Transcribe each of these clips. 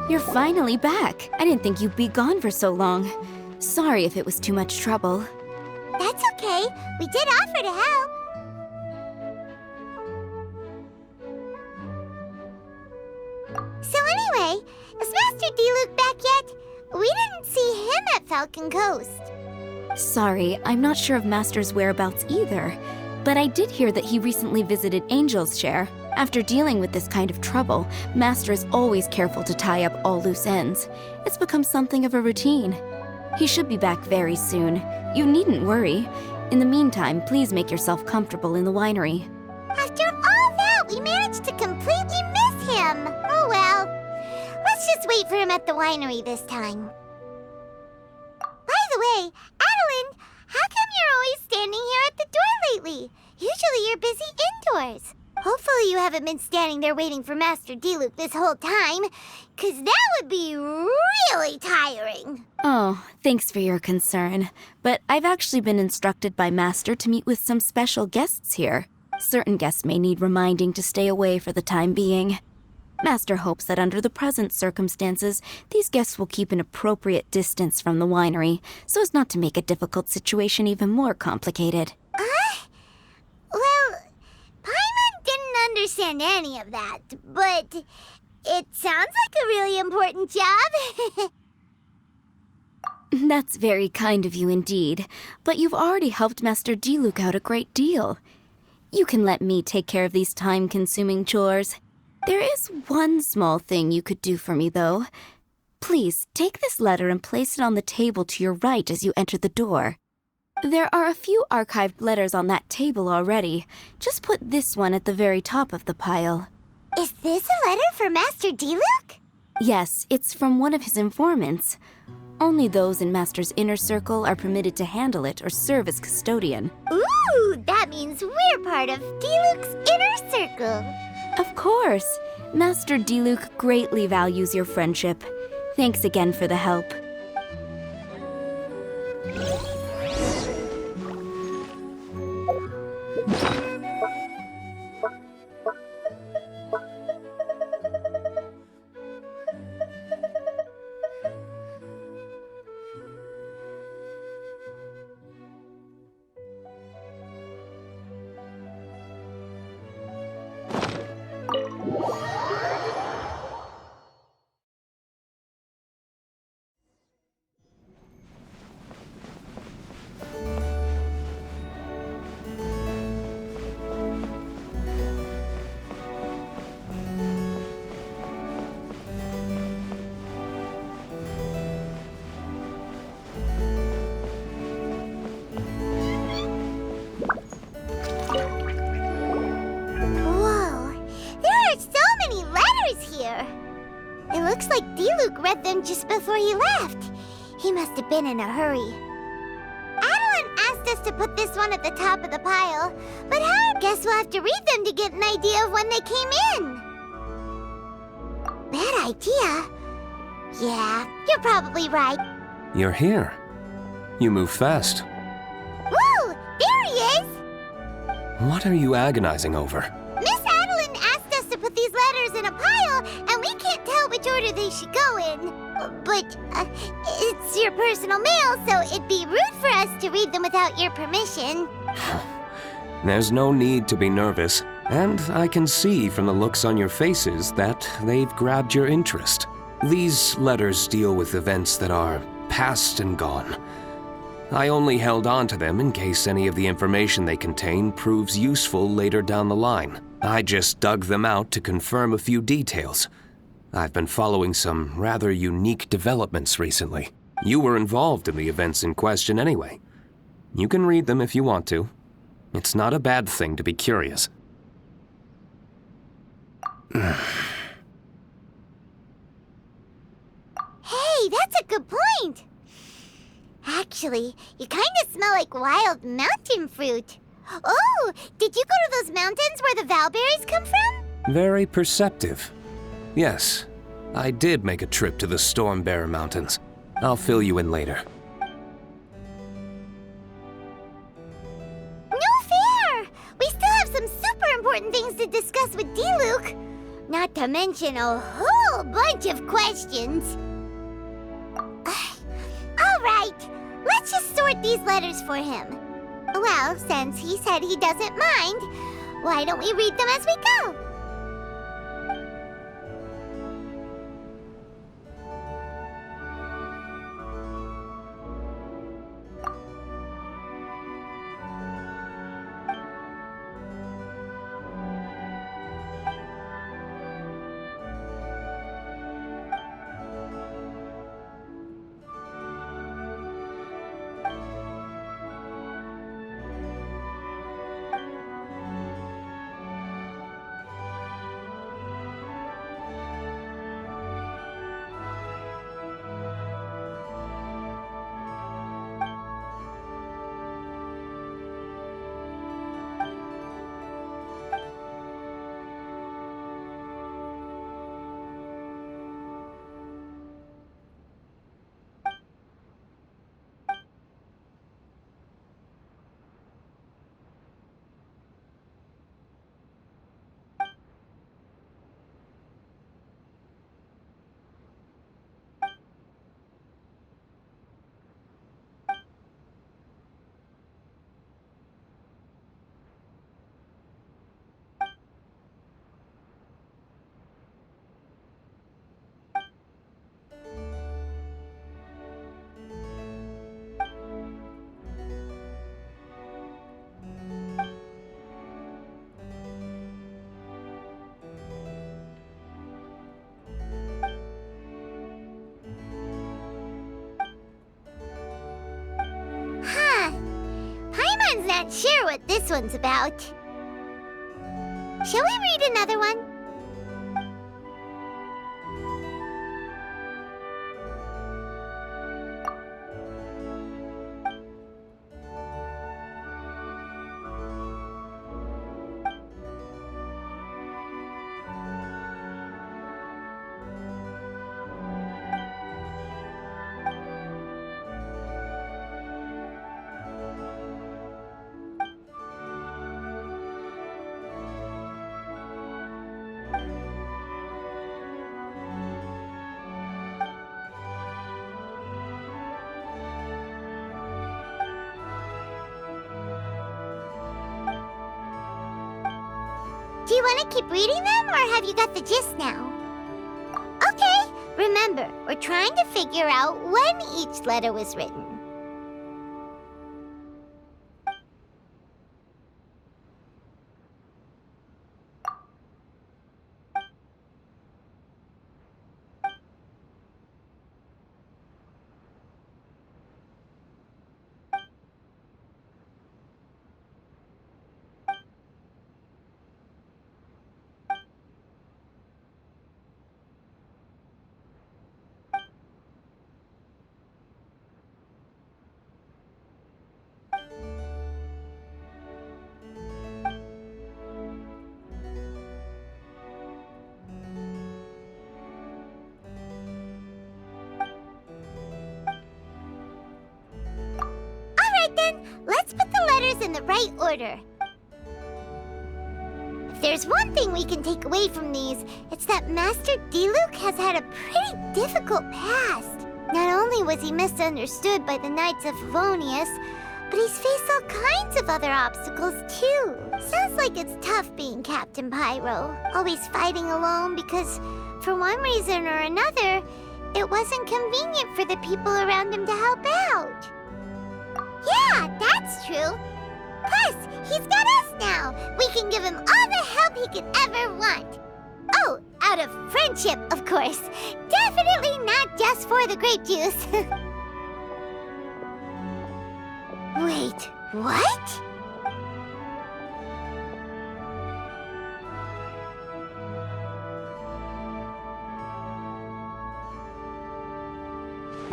You're finally back. I didn't think you'd be gone for so long. Sorry if it was too much trouble. That's okay. We did offer to help. So anyway, is Master D-Luke back yet? We didn't see him at Falcon Coast. Sorry, I'm not sure of Master's whereabouts either. But I did hear that he recently visited Angel's Share. After dealing with this kind of trouble, Master is always careful to tie up all loose ends. It's become something of a routine. He should be back very soon. You needn't worry. In the meantime, please make yourself comfortable in the winery. After all that, we managed to completely miss him. Oh well. Let's just wait for him at the winery this time. By the way, Adeline, how come you're always standing here at the door lately? Usually you're busy indoors. Hopefully you haven't been standing there waiting for Master D-Luke this whole time, 'cause that would be really tiring. Oh, thanks for your concern. But I've actually been instructed by Master to meet with some special guests here. Certain guests may need reminding to stay away for the time being. Master hopes that under the present circumstances, these guests will keep an appropriate distance from the winery, so as not to make a difficult situation even more complicated. Well, Paimon didn't understand any of that, but it sounds like a really important job. That's very kind of you indeed, but you've already helped Master D-Luke out a great deal. You can let me take care of these time-consuming chores. There is one small thing you could do for me, though. Please, take this letter and place it on the table to your right as you enter the door. There are a few archived letters on that table already. Just put this one at the very top of the pile. Is this a letter for Master D-Luke? Yes, it's from one of his informants. Only those in Master's inner circle are permitted to handle it or serve as custodian. Ooh, that means we're part of D-Luke's inner circle. Of course. Master D-Luke greatly values your friendship. Thanks again for the help. It looks like D-Luke read them just before he left. He must have been in a hurry. Adeline asked us to put this one at the top of the pile, but I guess we'll have to read them to get an idea of when they came in. Bad idea. Yeah, you're probably right. You're here. You move fast. Woo! There he is! What are you agonizing over? Miss Adeline asked us to put these letters in a pile, and we can't tell which order they should go in. But it's your personal mail, so it'd be rude for us to read them without your permission. There's no need to be nervous, and I can see from the looks on your faces that they've grabbed your interest. These letters deal with events that are past and gone. I only held on to them in case any of the information they contain proves useful later down the line. I just dug them out to confirm a few details. I've been following some rather unique developments recently. You were involved in the events in question anyway. You can read them if you want to. It's not a bad thing to be curious. Hey, that's a good point. Actually, you kind of smell like wild mountain fruit. Oh, did you go to those mountains where the valberries come from? Very perceptive. Yes, I did make a trip to the Stormbearer Mountains. I'll fill you in later. No fair! We still have some super important things to discuss with D-Luke. Not to mention a whole bunch of questions. All right, let's just sort these letters for him. Well, since he said he doesn't mind, why don't we read them as we go? Not sure what this one's about. Shall we read another one? Do you want to keep reading them, or have you got the gist now? Okay, remember, we're trying to figure out when each letter was written. Let's put the letters in the right order. If there's one thing we can take away from these, it's that Master D-Luke has had a pretty difficult past. Not only was he misunderstood by the Knights of Favonius, but he's faced all kinds of other obstacles too. Sounds like it's tough being Captain Pyro, always fighting alone because, for one reason or another, it wasn't convenient for the people around him to help out. Yeah, that's true. Plus, he's got us now. We can give him all the help he could ever want. Oh, out of friendship, of course. Definitely not just for the grape juice. Wait, what?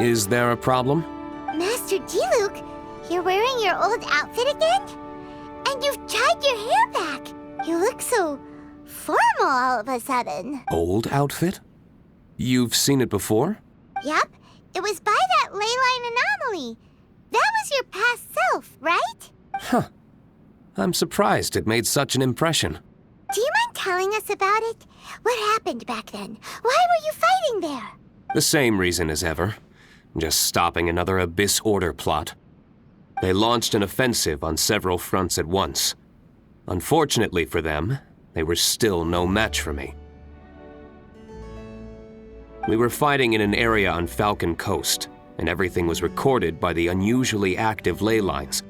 Is there a problem? Master Master Diluc, you're wearing your old outfit again? And you've tied your hair back. You look so formal all of a sudden. Old outfit? You've seen it before? Yup, it was by that ley line anomaly. That was your past self, right? Huh. I'm surprised it made such an impression. Do you mind telling us about it? What happened back then? Why were you fighting there? The same reason as ever. Just stopping another Abyss Order plot. They launched an offensive on several fronts at once. Unfortunately for them, they were still no match for me. We were fighting in an area on Falcon Coast, and everything was recorded by the unusually active ley lines.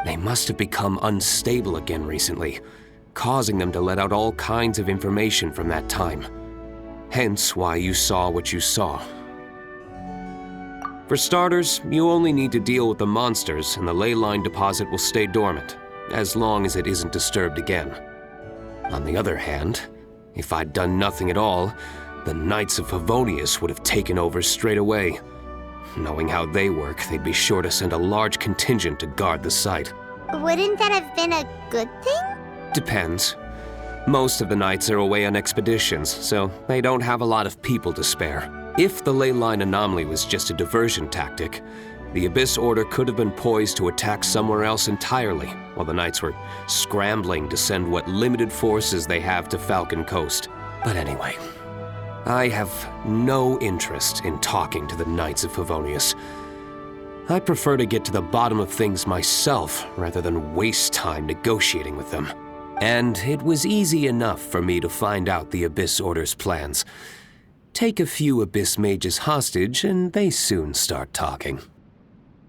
They must have become unstable again recently, causing them to let out all kinds of information from that time. Hence why you saw what you saw. For starters, you only need to deal with the monsters and the ley line deposit will stay dormant, as long as it isn't disturbed again. On the other hand, if I'd done nothing at all, the Knights of Favonius would have taken over straight away. Knowing how they work, they'd be sure to send a large contingent to guard the site. Wouldn't that have been a good thing? Depends. Most of the Knights are away on expeditions, so they don't have a lot of people to spare. If the ley line anomaly was just a diversion tactic, the Abyss Order could have been poised to attack somewhere else entirely, while the Knights were scrambling to send what limited forces they have to Falcon Coast. But anyway, I have no interest in talking to the Knights of Favonius. I prefer to get to the bottom of things myself rather than waste time negotiating with them. And it was easy enough for me to find out the Abyss Order's plans. Take a few Abyss Mages hostage and they soon start talking.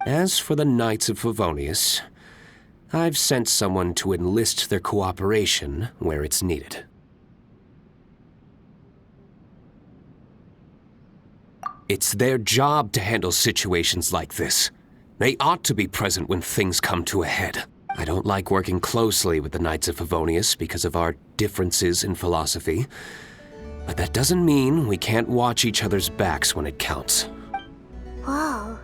As for the Knights of Favonius, I've sent someone to enlist their cooperation where it's needed. It's their job to handle situations like this. They ought to be present when things come to a head. I don't like working closely with the Knights of Favonius because of our differences in philosophy, but that doesn't mean we can't watch each other's backs when it counts. Whoa.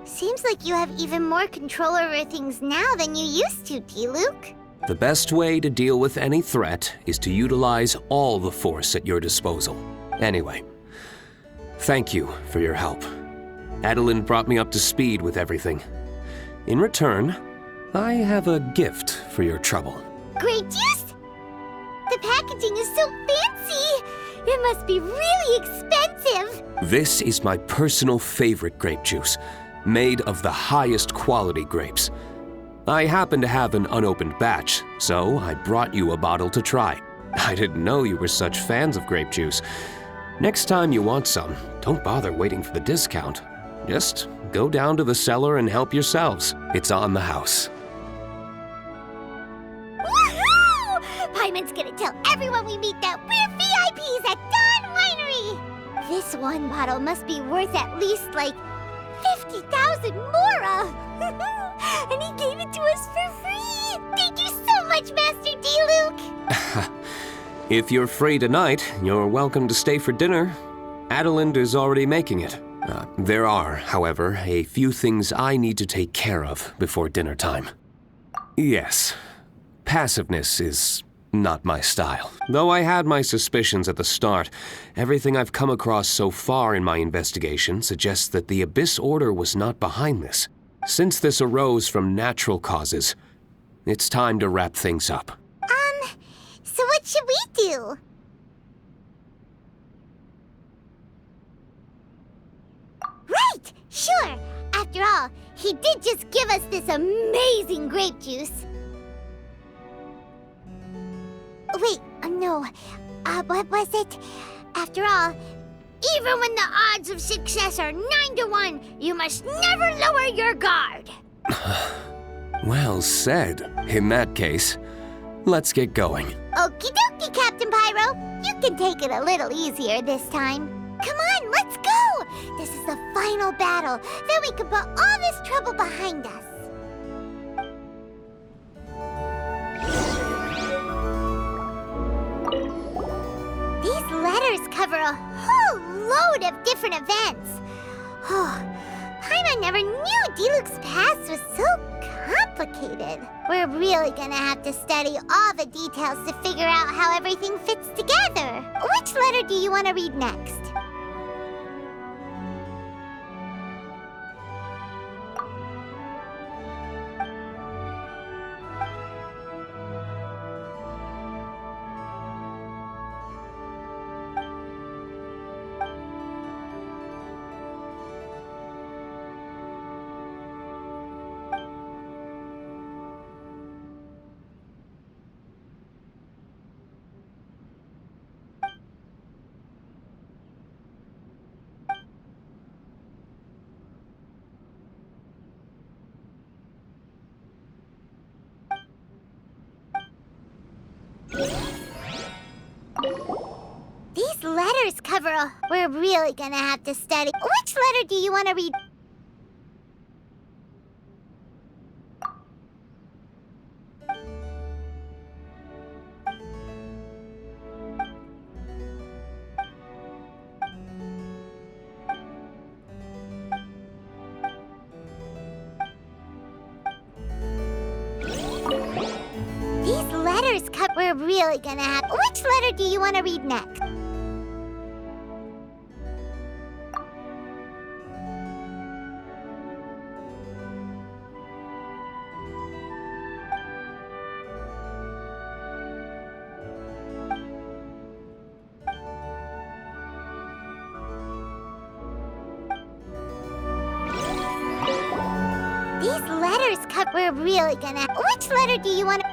Seems like you have even more control over things now than you used to, Diluc. The best way to deal with any threat is to utilize all the force at your disposal. Anyway, thank you for your help. Adeline brought me up to speed with everything. In return, I have a gift for your trouble. Grape juice? The packaging is so fancy! It must be really expensive! This is my personal favorite grape juice, made of the highest quality grapes. I happen to have an unopened batch, so I brought you a bottle to try. I didn't know you were such fans of grape juice. Next time you want some, don't bother waiting for the discount. Just go down to the cellar and help yourselves. It's on the house. Woohoo! Paimon's gonna tell everyone we meet that we're VIPs at Dawn Winery! This one bottle must be worth at least, like, 50,000 mora! And he gave it to us for free! Thank you so much, Master Diluc! If you're free tonight, you're welcome to stay for dinner. Adeline is already making it. There are, however, a few things I need to take care of before dinner time. Yes, passiveness is not my style. Though I had my suspicions at the start, everything I've come across so far in my investigation suggests that the Abyss Order was not behind this. Since this arose from natural causes, it's time to wrap things up. So what should we do? Right! Sure! After all, he did just give us this amazing grape juice. Wait, no. What was it? After all, even when the odds of success are 9 to 1, you must never lower your guard. Well said. In that case, let's get going. Okie dokie, Captain Pyro. You can take it a little easier this time. Come on, let's go! This is the final battle. Then we can put all this trouble behind us. These letters letters cover a whole load of different events. Oh, Paimon never knew Diluc's past was so complicated. We're really gonna have to study all the details to figure out how everything fits together. Which letter do you want to read next? These letters cover a... We're really gonna have to study... Which letter do you want to read? These letters cover... We're really gonna have... Which letter do you want to read next? These letters cover... We're really gonna... Which letter do you want to...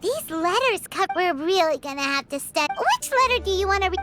These letters cover... We're really gonna have to study... Which letter do you want to read?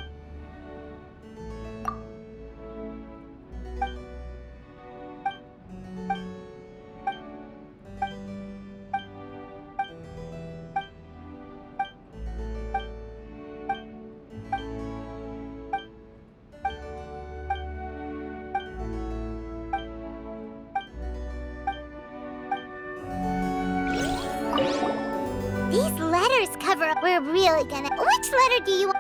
These letters cover... We're really gonna... Which letter do you want?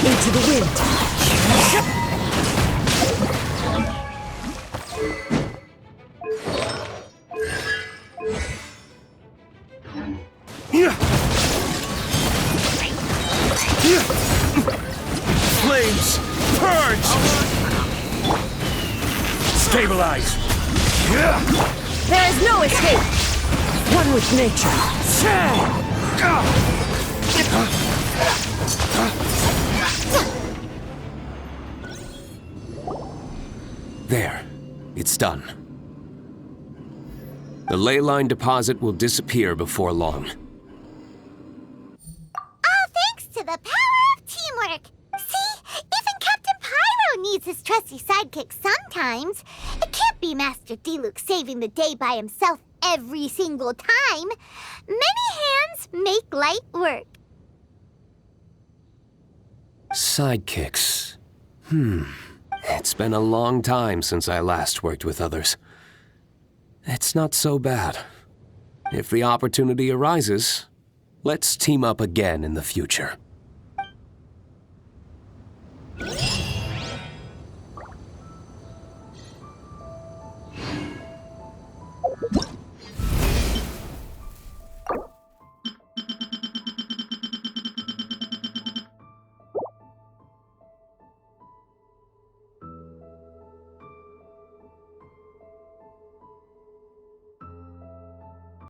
Into the wind. Flames! Purge! Stabilize! There is no escape. One with nature. There. It's done. The ley line deposit will disappear before long. All thanks to the power of teamwork. See? Even Captain Pyro needs his trusty sidekick sometimes. It can't can't be Master Diluc saving the day by himself every single time. Many hands make light work. Sidekicks. It's been a long time since I last worked with others. It's not so bad. If the opportunity arises, let's team up again in the future.